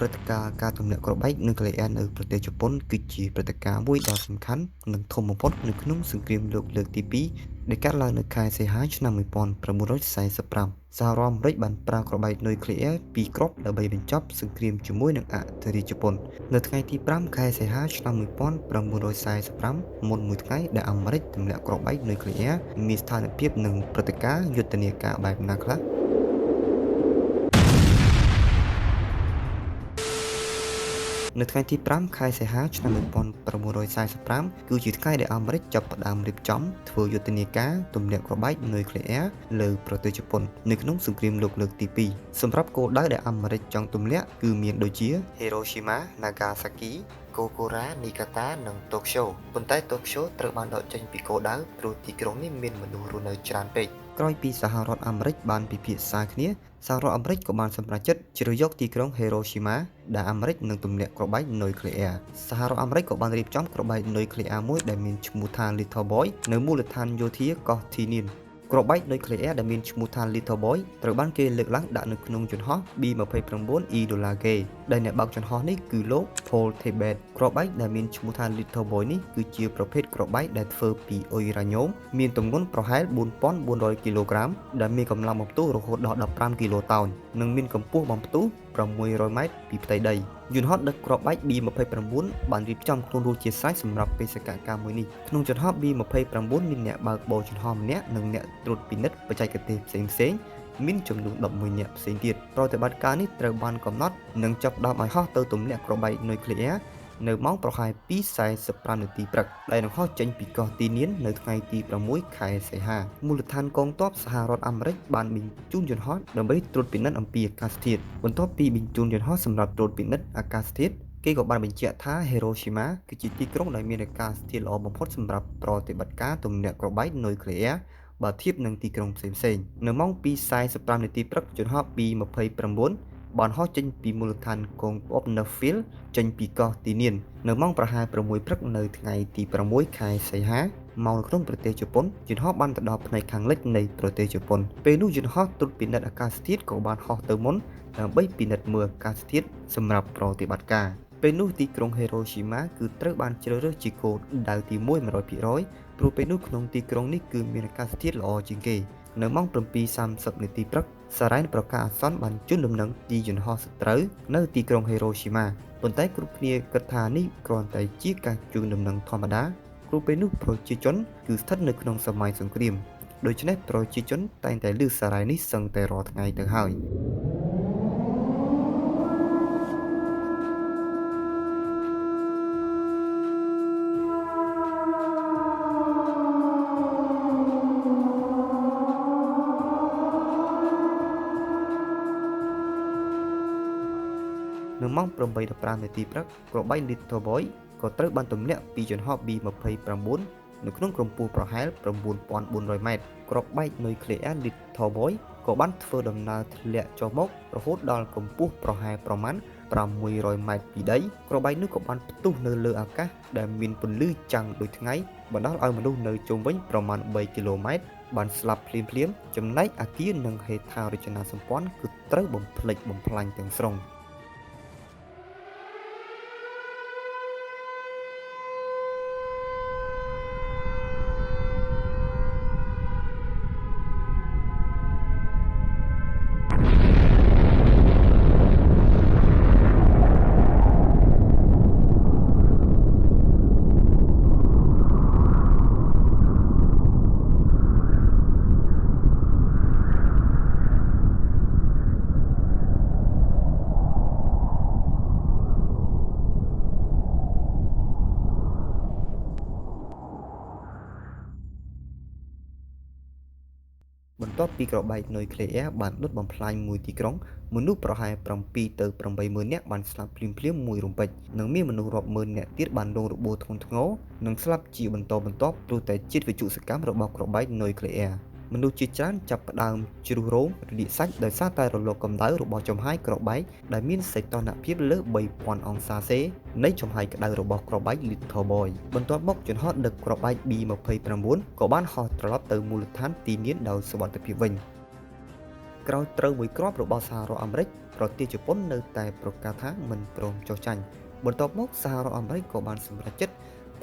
ព្រឹត្តិការណ៍ការទម្លាក់គ្រាប់បែកនុយក្លេអ៊ែរនៅប្រទេសជប៉ុនគឺជាព្រឹត្តិការណ៍មួយដ៏សំខាន់និងធំបំផុតនៅក្នុងសង្គ្រាមលោកលើកទី2ដែលកើតឡើងនៅខែសីហាឆ្នាំ1945សហរដ្ឋអាមេរិកបានប្រើគ្រាប់បែកនុយក្លេអ៊ែរពីរគ្រាប់ដើម្បីបញ្ចប់សង្គ្រាមជាមួយនឹងអធិរាជជប៉ុននៅថ្ងៃទី5ខែសីហាឆ្នាំ1945មុនមួយថ្ងៃដែលអាមេរិកទម្លាក់គ្រាប់បែកនុយក្លេអ៊ែរមានស្ថានភាពនិងព្រឹត្តិការណ៍យុទ្ធនាការបែបណាខ្លះនៅថ្ងៃទី5ខែសីហាឆ្នាំ1945គឺជាថ្ងៃដែលអាមេរិកចាប់ផ្ដើមរៀបចំធ្វើយុទ្ធនាការទម្លាក់គ្រាប់បែកនុយក្លេអ៊ែរលើប្រទេសជប៉ុននៅក្នុងសង្គ្រាមលោកលើកទី2សម្រាប់គោលដៅដែលអាមេរិកចង់ទម្លាក់គឺមានដូចជា Hiroshima Nagasaki កូកូរ៉ានីកាតា និងតូក្យូប៉ុន្តែតូក្យូត្រូវបានដកចេញពីគោលដៅព្រោះទីក្រុងនេះមានមនុស្សរស់នៅច្រើនពេកក្រោយពីសហរដ្ឋអាមេរិកបានពិភាក្សាគ្នាសហរដ្ឋអាមេរិកក៏បានសម្រេចចិត្តជ្រើសយកទីក្រុង Hiroshima ដែលអាមេរិកនឹងទម្លាក់គ្រាប់បែកនុយក្លេអ៊ែរសហរដ្ឋអាមេរិកក៏បានរៀបចំគ្រាប់បែកនុយក្លេអ៊ែរមួយដែលមានឈ្មោះថា Little Boy នៅមូលដ្ឋានយោធាកោះធីនៀនគ្រាប់បែកនុយក្លេអ៊ែរដែលមានឈ្មោះថា Little Boy ត្រូវបានគេលើកឡើងដាក់នៅក្នុងយន្តហោះ B-29E-K ដែលអ្នកបើកយន្តហោះនេះគឺលោក Paul Tibet គ្រាប់បែកដែលមានឈ្មោះថា Little Boy នេះគឺជាប្រភេទគ្រាប់បែកដែលធ្វើពីអ៊ុយរ៉ាញ៉ូមមានទម្ងន់ប្រហែល 4400 គីឡូក្រាមដែលមានកម្លាំងបំផ្ទុះរហូតដល់ 15 គីឡូតោននិងមានកម្ពស់បំផ្ទុះ 600 ម៉ែត្រពីផ្ទៃដីយន្តហោះដឹកគ្រាប់បែក B-29 បានរៀបចំខ្លួនរួចជាស្រេចសម្រាប់បេសកកម្មមួយនេះក្នុងយន្តហោះ B-29 មានអ្នកបើកបរយន្តហោះម្នាក់និងអ្នកត្រួតពិនិត្យបច្ចេកទេសផ្សេងៗមានចំនួន11នាក់ផ្សេងទៀតប្រតិបត្តិការនេះត្រូវបានកំណត់និងចាប់ផ្ដើមឲ្យហោះទៅទម្លាក់គ្រាប់បែកនុយក្លេអ៊ែរនៅម៉ោងប្រហែល 2:45 នាទីព្រឹកដែលនឹងហោះចេញពីកោះទីនៀននៅថ្ងៃទី6ខែសីហាមូលដ្ឋានកងទ័ពសហរដ្ឋអាមេរិកបានបញ្ជូនយន្តហោះដើម្បីត្រួតពិនិត្យអំពីអាកាសធាតុបន្ទាប់ពីបញ្ជូនយន្តហោះសម្រាប់ត្រួតពិនិត្យអាកាសធាតុគេក៏បានបញ្ជាក់ថា Hiroshima គឺជាទីក្រុងដែលមានអាកាសធាតុល្អបំផុតសម្រាប់ប្រតិបត្តិការទម្លាក់គ្រាប់បែកនុយក្លេអ៊ែរបើធៀបនឹងទីក្រុងផ្សេងៗនៅម៉ោង 2:45 នាទីព្រឹកយន្តហោះ B-29 បានហោះចេញពីមូលដ្ឋានកងទ័ព Nashville ចេញពីកោះទីនៀននៅម៉ោងប្រហែល 6 ព្រឹកនៅថ្ងៃទី6ខែសីហាមកនៅក្នុងប្រទេសជប៉ុនយន្តហោះបានទៅដល់ផ្នែកខាងលិចនៃប្រទេសជប៉ុនពេលនោះយន្តហោះត្រួតពិនិត្យអាកាសធាតុក៏បានហោះទៅមុនដើម្បីពិនិត្យមើលអាកាសធាតុសម្រាប់ប្រតិបត្តិការពេលនោះទីក្រុង Hiroshima គឺត្រូវបានជ្រើសរើសជាគោលដៅទី1 100% ព្រោះពេលនោះក្នុងទីក្រុងនេះគឺមានអាកាសធាតុល្អជាងគេនៅម៉ោង 7:30 នាទីព្រឹកសារ៉ែនប្រកាសអាសន្នបានជូនដំណឹងពីយន្តហោះសត្រូវនៅទីក្រុង Hiroshima ប៉ុន្តែគ្រប់គ្នាគិតថានេះគ្រាន់តែជាការជូនដំណឹងធម្មតាព្រោះពេលនោះប្រជាជនគឺស្ថិតនៅក្នុងសម័យសង្គ្រាមដូច្នេះប្រជាជនតែងតែឮសារ៉ែនេះសឹងតែរាល់ថ្ងៃទៅហើយនៅម៉ោង 8:15 នាទីព្រឹកគ្រាប់បែក Little Boy ក៏ត្រូវបានទម្លាក់ពីយន្តហោះ B-29 នៅក្នុងកម្ពស់ប្រហែល 9,400 ម៉ែត្រគ្រាប់បែកនុយក្លេអ៊ែរ Little Boy ក៏បានធ្វើដំណើរធ្លាក់ចុះមករហូតដល់កម្ពស់ប្រហែលប្រមាណ 600 ម៉ែត្រពីដីគ្រាប់បែកនោះក៏បានផ្ទុះនៅលើអាកាសដែលមានពន្លឺចាំងដូចថ្ងៃបណ្ដាលឲ្យមនុស្សនៅជុំវិញប្រមាណ 3 គីឡូម៉ែត្របានស្លាប់ភ្លាមៗចំណែកអគារនិងហេដ្ឋារចនាសម្ព័ន្ធគឺត្រូវបំផ្លិចបំផ្លាញទាំងស្រុងបន្ទាប់ពីគ្រាប់បែកនុយក្លេអ៊ែរបានដុតបំផ្លាញមួយទីក្រុងមនុស្សប្រហែល 7 ទៅ 80000 នាក់បានស្លាប់ភ្លាមៗមួយរំពេចនិងមានមនុស្សរាប់ម៉ឺននាក់ទៀតបានរងរបួសធ្ងន់ធ្ងរនិងស្លាប់ជាបន្តបន្ទាប់ព្រោះតែជាតិវិទ្យុសកម្មរបស់គ្រាប់បែកនុយក្លេអ៊ែរមនុស្សជាច្រើនចាប់ផ្ដើមជ្រុះរោមរលាកសាច់ដោយសារតែរលកកម្ដៅរបស់ចំហាយគ្រាប់បែកដែលមានសីតុណ្ហភាពលើស 3000 អង្សាសេនៃចំហាយក្ដៅរបស់គ្រាប់បែក Little Boy បន្ទាប់មកយន្តហោះដឹកគ្រាប់បែក B-29 ក៏បានហោះត្រឡប់ទៅមូលដ្ឋានទីលានដោយសុវត្ថិភាពវិញក្រោយត្រូវមួយគ្រាប់របស់សហរដ្ឋអាមេរិក ប្រទេសជប៉ុននៅតែប្រកាសថាមិនព្រមចុះចាញ់បន្ទាប់មកសហរដ្ឋអាមេរិកក៏បានសម្រេចចិត្ត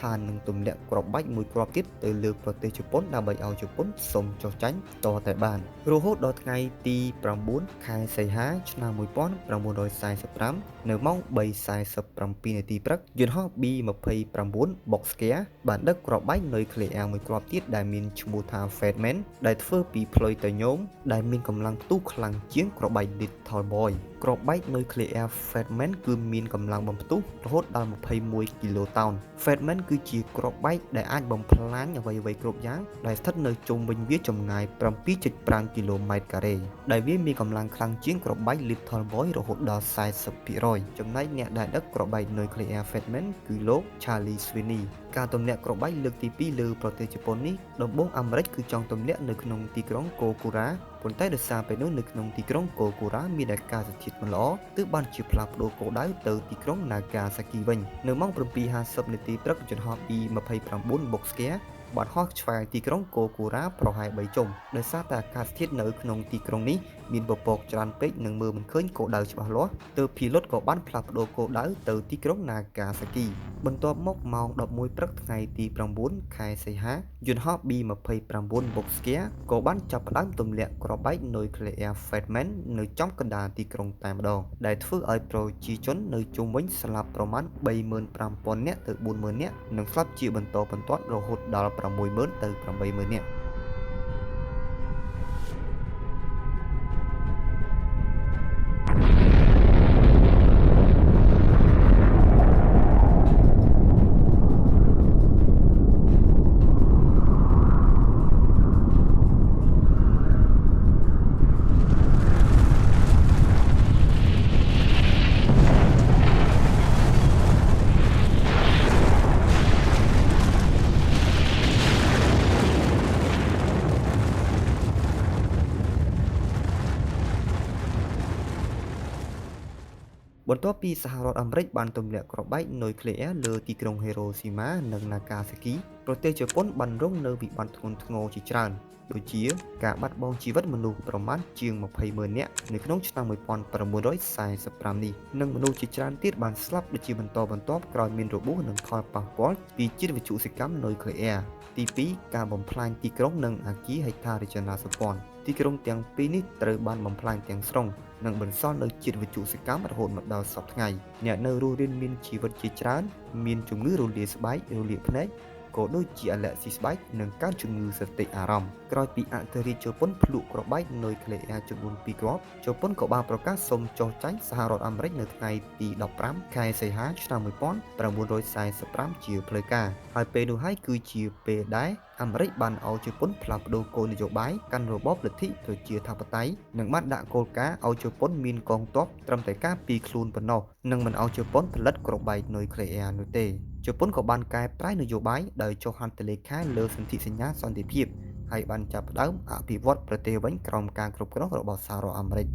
ថានឹងទម្លាក់គ្រាប់បែកមួយគ្រាប់ទៀតទៅលើប្រទេសជប៉ុនដើម្បីឲ្យជប៉ុនសុំចុះចាញ់តតែបានរហូតដល់ថ្ងៃទី9ខែសីហាឆ្នាំ1945នៅម៉ោង3:47នាទីព្រឹកយន្តហោះ B-29 Boxer បានដឹកគ្រាប់បែកនុយក្លេអ៊ែរមួយគ្រាប់ទៀតដែលមានឈ្មោះថា Fedman ដែលធ្វើពីផ្លុយតាញូមដែលមានកម្លាំងផ្ទុះខ្លាំងជាងគ្រាប់បែក Little Boy គ្រាប់បែកនុយក្លេអ៊ែរ Fedman គឺមានកម្លាំងបំផ្ទុះរហូតដល់21គីឡូតោន Fedman គឺជាគ្រាប់បែកដែលអាចបំផ្លាញអ្វីៗគ្រប់យ៉ាងដែលស្ថិតនៅជុំវិញវាចម្ងាយ 7.5 គីឡូម៉ែត្រការ៉េដែលវាមានកម្លាំងខ្លាំងជាងគ្រាប់បែក Little Boy រហូតដល់ 40% ចំណែកអ្នកដែលដឹកគ្រាប់បែកនុយក្លេអ៊ែរ Fedman គឺលោក Charlie Sweeney ការទម្លាក់គ្រាប់បែកលើកទី2លើប្រទេសជប៉ុននេះដំបូងអាមេរិកគឺចង់ទម្លាក់នៅក្នុងទីក្រុងកូគូរ៉ាប៉ុន្តែដោយសារពេលនោះនៅក្នុងទីក្រុងកូគូរ៉ាមានអាកាសធាតុមិនល្អទើបបានជាផ្លាស់ប្ដូរគោលដៅទៅទីក្រុង Nagasaki វិញនៅម៉ោង 7:50 នាទីព្រឹកយន្តហោះ B-29 Boxer បានហោះឆ្វែងទីក្រុងកូគូរ៉ាប្រហែល3ជុំដោយសារតែអាកាសធាតុនៅក្នុងទីក្រុងនេះមានពពកច្រើនពេកនិងមើលមិនឃើញគោលដៅច្បាស់លាស់ទើប pilot ក៏បានផ្លាស់ប្ដូរគោលដៅទៅទីក្រុង Nagasaki បន្ទាប់មកម៉ោង 11 ព្រឹកថ្ងៃទី9ខែសីហាយន្តហោះ B-29 Boxer ក៏បានចាប់ផ្ដើមទម្លាក់គ្រាប់បែកនុយក្លេអ៊ែរ Fedman នៅចំកណ្ដាលទីក្រុងតែម្ដងដែលធ្វើឲ្យប្រជាជននៅជុំវិញស្លាប់ប្រមាណ 35,000 នាក់ទៅ 40,000 នាក់និងស្លាប់ជាបន្តបន្ទាប់រហូតដល់ 60,000 ទៅ 80,000 នាក់បន្ទាប់ពីសហរដ្ឋអាមេរិកបានទម្លាក់គ្រាប់បែកនុយក្លេអ៊ែរលើទីក្រុងហេរ៉ូស៊ីម៉ានិងណាហ្គាសាគីប្រទេសជប៉ុនបានរងនូវវិបត្តិធ្ងន់ធ្ងរជាច្រើនដូចជាការបាត់បង់ជីវិតមនុស្សប្រមាណជាង 20,000 នាក់នៅក្នុងឆ្នាំ 1945 នេះនិងមនុស្សជាច្រើនទៀតបានស្លាប់ដូចជាបន្តបន្ទាប់ក្រោយមានរបួសនិងផលប៉ះពាល់ពីជាតិវិទ្យុសកម្មនុយក្លេអ៊ែរទី2ការបំផ្លាញទីក្រុងនិងអគារហេដ្ឋារចនាសម្ព័ន្ធទីក្រុងទាំងពីរនេះត្រូវបានបំផ្លាញទាំងស្រុងនិងបន្សល់នៅជាតិវិទ្យុសកម្មរហូតមកដល់សព្វថ្ងៃអ្នកនៅរស់រានមានជីវិតជាច្រើនមានជំងឺរលាកស្បែករលាកភ្នែកក៏ដូចជាអាឡែស៊ីស្បែកនិងកើតជំងឺសតិអារម្មណ៍ក្រោយពីអធិរាជជប៉ុនភ្លុកគ្រាប់បែកនុយក្លេអ៊ែរចំនួន2គ្រាប់ជប៉ុនក៏បានប្រកាសសុំចុះចាញ់សហរដ្ឋអាមេរិកនៅថ្ងៃទី15ខែសីហាឆ្នាំ1945ជាផ្លូវការហើយពេលនោះហើយគឺជាពេលដែលអាមេរិកបានឲ្យជប៉ុនផ្លាស់ប្ដូរគោលនយោបាយកាន់របបលទ្ធិប្រជាធិបតេយ្យនិងបានដាក់គោលការណ៍ឲ្យជប៉ុនមានកងទ័ពត្រឹមតែការពារខ្លួនប៉ុណ្ណោះនិងមិនឲ្យជប៉ុនផលិតគ្រាប់បែកនុយក្លេអ៊ែរនោះទេជប៉ុនក៏បានកែប្រែនយោបាយដោយចុះហត្ថលេខាលើសន្ធិសញ្ញាសន្តិភាពហើយបានចាប់ផ្ដើមអភិវឌ្ឍប្រទេសវិញក្រោមការគ្រប់គ្រងរបស់សហរដ្ឋអាមេរិក